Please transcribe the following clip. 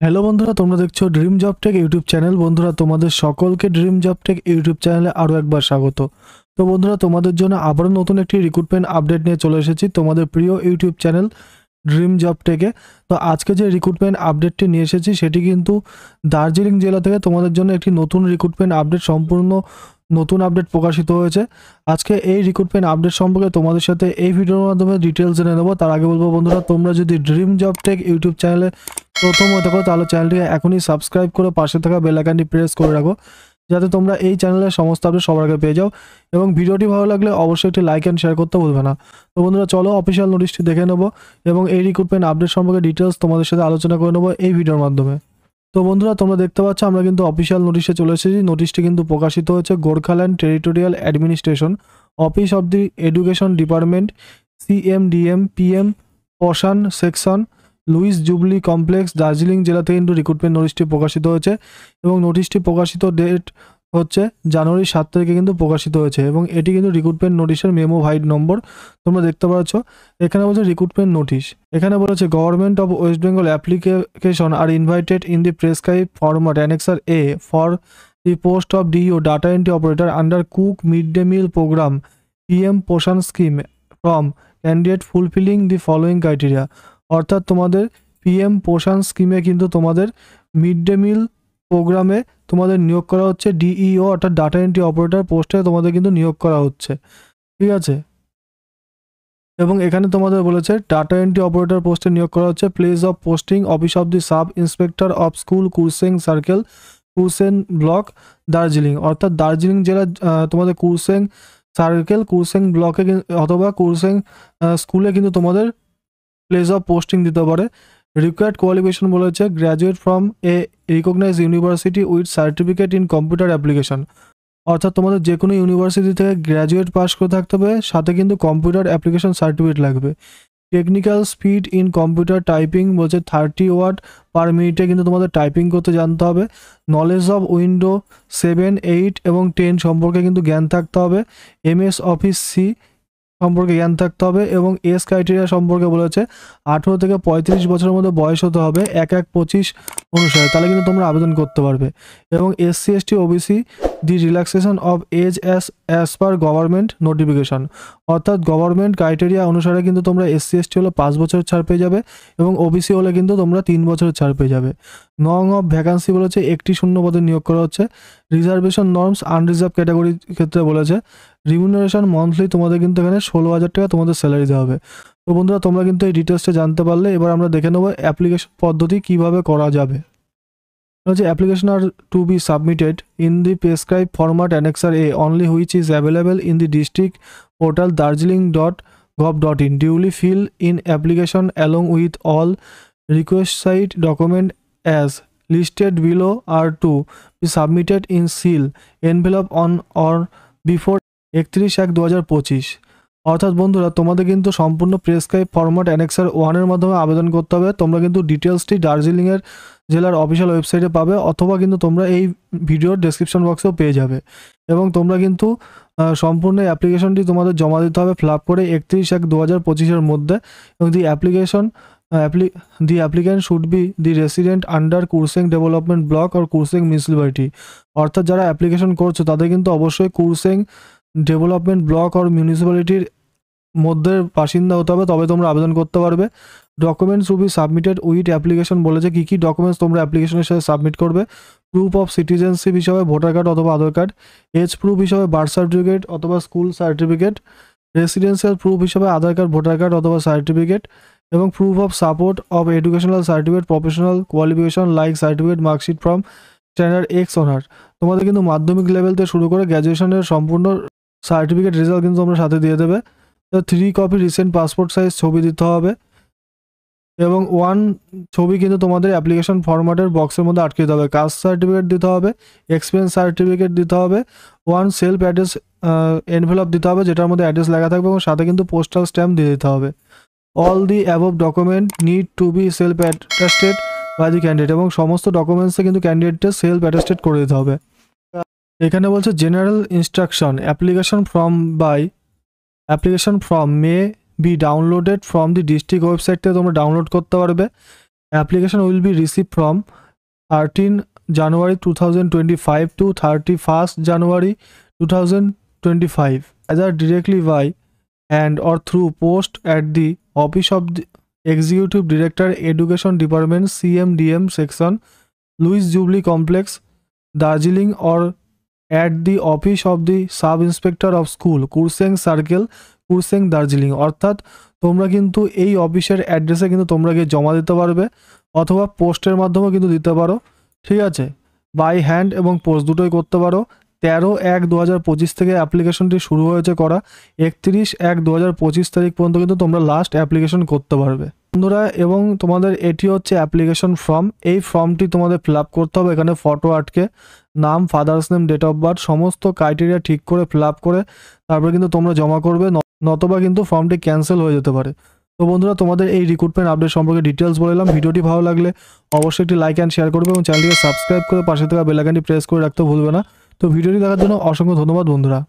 Hello বন্ধুরা, তোমরা দেখছো dream job take YouTube channel. বন্ধুরা, তোমাদের সকলকে ড্রিম জব টেক ইউটিউব চ্যানেলে আরও একবার স্বাগত। তো বন্ধুরা, তোমাদের জন্য আবারও নতুন একটি রিক্রুটমেন্ট আপডেট নিয়ে চলে এসেছি তোমাদের প্রিয় ইউটিউব চ্যানেল ড্রিম জব টেকে। তো আজকে যে রিক্রুটমেন্ট আপডেটটি নিয়ে এসেছি সেটি কিন্তু দার্জিলিং জেলা থেকে তোমাদের জন্য একটি নতুন রিক্রুটমেন্ট আপডেট, সম্পূর্ণ নতুন আপডেট প্রকাশিত হয়েছে। আজকে এই রিক্রুটমেন্ট আপডেট সম্পর্কে তোমাদের সাথে এই ভিডিওর মাধ্যমে ডিটেলস জেনে নেবো। তার আগে বলবো বন্ধুরা, তোমরা যদি ড্রিম জব টেক ইউটিউব চ্যানেলে প্রথম হতে পারো তাহলে চ্যানেলটিকে এখনই সাবস্ক্রাইব করে পাশে থাকা বেল আইকনটি প্রেস করে রাখো, যাতে তোমরা এই চ্যানেলের সমস্ত আপডেট সবার আগে পেয়ে যাও। এবং ভিডিওটি ভালো লাগলে অবশ্যই একটি লাইক অ্যান্ড শেয়ার করতে ভুলবে না। তো বন্ধুরা, চলো অফিসিয়াল নোটিশটি দেখে নেবো এবং এই রিক্রুটমেন্ট আপডেট সম্পর্কে ডিটেলস তোমাদের সাথে আলোচনা করে নেবো এই ভিডিওর মাধ্যমে। তো বন্ধুরা, তোমরা দেখতে পাচ্ছ আমরা কিন্তু অফিসিয়াল নোটিশে চলে এসেছি। নোটিশটি কিন্তু প্রকাশিত হয়েছে Gorkhaland territorial administration, office of the education department, CMDM PM, পশান section, Lewis jubilee complex, Darjeeling জেলা থেকে কিন্তু রিক্রুটমেন্ট নোটিশটি প্রকাশিত হয়েছে। এবং নোটিশটি প্রকাশিত ডেট হচ্ছে জানুয়ারি 7 তারিখে কিন্তু প্রকাশিত হয়েছে। এবং এটি কিন্তু রিক্রুটমেন্ট নোটিশের মেমো ভাইড নম্বর তোমরা দেখতে পাচ্ছ। এখানে বলছে রিক্রুটমেন্ট নোটিশ, এখানে বলেছে government of West Bengal application are invited in the prescribe format annexure A for the post of DO data entry operator under cook mid day meal programme PM Poshan scheme from candidate fulfilling the following criteria. অর্থাৎ তোমাদের PM পোষণ স্কিমে কিন্তু তোমাদের mid day মিল প্রোগ্রামে তোমাদের নিয়োগ করা হচ্ছে। DEO অর্থাৎ ডাটা এন্ট্রি অপারেটর পোস্টে তোমাদের কিন্তু নিয়োগ করা হচ্ছে, ঠিক আছে। এবং এখানে তোমাদের বলেছে ডাটা এন্ট্রি অপারেটর পোস্টে নিয়োগ করা হচ্ছে। Place of posting office of the sub inspector of school, Kurseong circle, Kurseong block, Darjeeling. অর্থাৎ দার্জিলিং জেলার তোমাদের কুরসেং সার্কেল, কুরসেং ব্লকে অথবা কুরসেং স্কুলে কিন্তু তোমাদের প্লেস অফ পোস্টিং দিতে পারে। রিকোয়ার্ড কোয়ালিফিকেশন বলেছে graduate from a recognise university with certificate in computer application. অর্থাৎ তোমাদের যে কোনো ইউনিভার্সিটি থেকে গ্র্যাজুয়েট পাস করে থাকতে হবে, সাথে কিন্তু কম্পিউটার অ্যাপ্লিকেশন সার্টিফিকেট লাগবে। Technical speed in computer typing বলছে 30 ওয়ার্ড পার মিনিটে কিন্তু তোমাদের টাইপিং করতে জানতে হবে। নলেজ অফ উইন্ডো 7, 8 এবং 10 সম্পর্কে কিন্তু জ্ঞান থাকতে হবে। MS অফিস C সম্পর্কে জ্ঞান থাকতে হবে। এবং এজ ক্রাইটেরিয়া সম্পর্কে বলেছে 18 থেকে 35 বছরের মধ্যে বয়স হতে হবে 1/1/25 অনুসারে, তাহলে কিন্তু তোমরা আবেদন করতে পারবে। এবং SC ST OBC the relaxation of age as per government notification. অর্থাৎ গভর্নমেন্ট ক্রাইটেরিয়া অনুসারে কিন্তু তোমরা SC ST হলে 5 বছরের ছাড় পেয়ে যাবে এবং OBC হলে কিন্তু তোমরা 3 বছরের ছাড় পেয়ে যাবে। নং অফ ভ্যাকান্সি বলেছে একটি শূন্য পদে নিয়োগ করা হচ্ছে। রিজার্ভেশন নর্মস আনরিজার্ভ ক্যাটাগরির ক্ষেত্রে বলেছে রিমিউনারেশন মান্থলি তোমাদের কিন্তু এখানে 16,000 টাকা তোমাদের স্যালারি দেওয়া হবে। তো বন্ধুরা, তোমরা কিন্তু এই ডিটেলসটা জানতে পারলে। এবার আমরা দেখে নেবো অ্যাপ্লিকেশন পদ্ধতি কিভাবে করা যাবে। হচ্ছে application are to be submitted in the prescribe format annexure A only which is available in the district portal darjeeling.gov.in duly fill in application along with all requisite document as listed below are to be submitted in seal envelope on or before 31/1/2025। অর্থাৎ বন্ধুরা, তোমাদের কিন্তু সম্পূর্ণ prescribe format annexure 1 এর মাধ্যমে আবেদন করতে হবে। তোমরা কিন্তু ডিটেলসটি দার্জিলিংয়ের জেলার অফিসিয়াল ওয়েবসাইটে পাবে, অথবা কিন্তু তোমরা এই ভিডিওর ডেসক্রিপশন বক্সেও পেয়ে যাবে। এবং তোমরা কিন্তু সম্পূর্ণ অ্যাপ্লিকেশনটি তোমাদের জমা দিতে হবে ফিল আপ করে 31/1/2025 মধ্যে। এবং the applicant should be the resident under Kurseong development block or Kurseong municipality. অর্থাৎ যারা অ্যাপ্লিকেশন করছো তাদের কিন্তু অবশ্যই কুরসেং ডেভেলপমেন্ট ব্লক আর মিউনিসিপ্যালিটির মধ্যে বাসিন্দা হতে হবে, তবে তোমরা আবেদন করতে পারবে। Documents two be submitted with application বলেছে কী কী ডকুমেন্টস তোমরা অ্যাপ্লিকেশনের সাথে সাবমিট করবে। প্রুফ অফ সিটিজেনশিপ হিসাবে ভোটার কার্ড অথবা আধার কার্ড, এজ প্রুফ হিসাবে বার্থ সার্টিফিকেট অথবা স্কুল সার্টিফিকেট, রেসিডেন্সিয়াল প্রুফ হিসাবে আধার কার্ড, ভোটার কার্ড অথবা সার্টিফিকেট, এবং proof of support of educational certificate, professional qualification like certificate, marksheet from standard x honour. তোমাদের কিন্তু মাধ্যমিক লেভেল থেকে শুরু করে গ্র্যাজুয়েশনের সম্পূর্ণ সার্টিফিকেট রেজাল্ট কিন্তু তোমরা সাথে দিয়ে দেবে। তো 3 কপি রিসেন্ট পাসপোর্ট সাইজ ছবি দিতে হবে এবং 1 ছবি কিন্তু তোমাদের অ্যাপ্লিকেশন ফরম্যাটের বক্সের মধ্যে আটকে দিতে হবে। কাস্ট সার্টিফিকেট দিতে হবে, এক্সপেরিয়েন্স সার্টিফিকেট দিতে হবে, 1 সেলফ অ্যাড্রেস এনভেলপ দিতে হবে যেটার মধ্যে অ্যাড্রেস লেখা থাকবে এবং সাথে কিন্তু পোস্টাল স্ট্যাম্প দিয়ে দিতে হবে। All the above document need to be self attested by the candidate. এবং সমস্ত ডকুমেন্টসে কিন্তু ক্যান্ডিডেটকে সেলফ অ্যাটেস্টেড করে দিতে হবে। এখানে বলছে general instruction application form may be downloaded from the district website থেকে তোমরা ডাউনলোড করতে পারবে। Application will be receive from 13 January 2025 to 31st January 2025 either directly by and or through post at the office of the Executive Director Education Department CMDM section Louis Jubilee Complex Darjeeling or at the office of the Sub Inspector of School Kurseng Circle Kurseng Darjeeling অর্থাৎ তোমরা কিন্তু এই অফিসের অ্যাড্রেসে কিন্তু তোমরা গিয়ে জমা দিতে পারবে অথবা পোস্টের মাধ্যমেও কিন্তু দিতে পারো, ঠিক আছে। বাই হ্যান্ড এবং পোস্ট দুটোই করতে পারো। 13/1/2025 থেকে অ্যাপ্লিকেশনটি শুরু হয়েছে করা, 31/1/2025 তারিখ পর্যন্ত কিন্তু তোমরা লাস্ট অ্যাপ্লিকেশন করতে পারবে বন্ধুরা। এবং তোমাদের এটি হচ্ছে অ্যাপ্লিকেশন ফর্ম। এই ফর্মটি তোমাদের ফিল আপ করতে হবে। এখানে ফটো আটকে নাম, father's name, date of birth সমস্ত ক্রাইটেরিয়া ঠিক করে ফিল আপ করে তারপরে কিন্তু তোমরা জমা করবে, নতবা কিন্তু ফর্মটি ক্যান্সেল হয়ে যেতে পারে। তো বন্ধুরা তোমাদের এই রিক্রুটমেন্ট আপডেট সম্পর্কে ডিটেলস বললাম। ভিডিওটি ভালো লাগলে অবশ্যই একটি লাইক অ্যান্ড শেয়ার করবে এবং চ্যানেলটিকে সাবস্ক্রাইব করে পাশে থাকা বেল আইকনটি প্রেস করে রাখতে ভুলবে না। তো ভিডিওটি দেখার জন্য অসংখ্য ধন্যবাদ বন্ধুরা।